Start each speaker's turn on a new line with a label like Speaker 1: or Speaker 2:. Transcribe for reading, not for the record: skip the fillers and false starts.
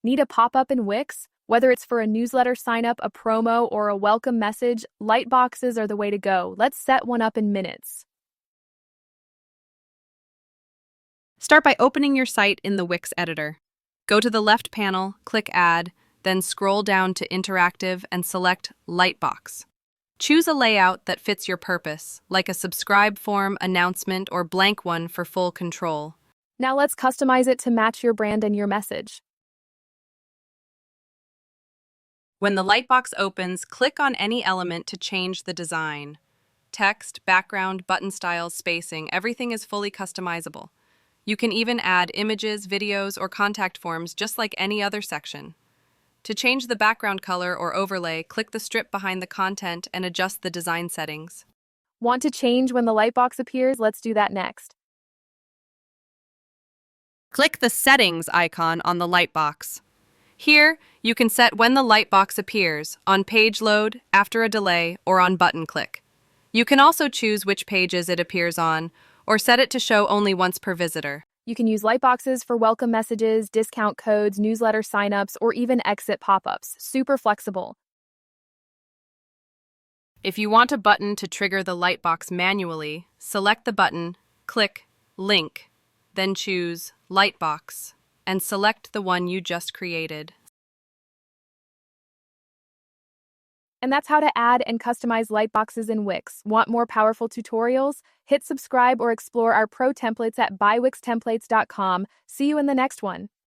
Speaker 1: Need a pop-up in Wix? Whether it's for a newsletter sign-up, a promo, or a welcome message, lightboxes are the way to go. Let's set one up in minutes.
Speaker 2: Start by opening your site in the Wix editor. Go to the left panel, click Add, then scroll down to Interactive and select Lightbox. Choose a layout that fits your purpose, like a subscribe form, announcement, or blank one for full control.
Speaker 1: Now let's customize it to match your brand and your message.
Speaker 2: When the Lightbox opens, click on any element to change the design. Text, background, button styles, spacing, everything is fully customizable. You can even add images, videos, or contact forms just like any other section. To change the background color or overlay, click the strip behind the content and adjust the design settings.
Speaker 1: Want to change when the lightbox appears? Let's do that next.
Speaker 2: Click the Settings icon on the Lightbox. Here, you can set when the Lightbox appears, on page load, after a delay, or on button click. You can also choose which pages it appears on, or set it to show only once per visitor.
Speaker 1: You can use lightboxes for welcome messages, discount codes, newsletter signups, or even exit pop-ups. Super flexible.
Speaker 2: If you want a button to trigger the Lightbox manually, select the button, click Link, then choose Lightbox, and select the one you just created.
Speaker 1: And that's how to add and customize lightboxes in Wix. Want more powerful tutorials? Hit subscribe or explore our pro templates at buywixtemplates.com. See you in the next one.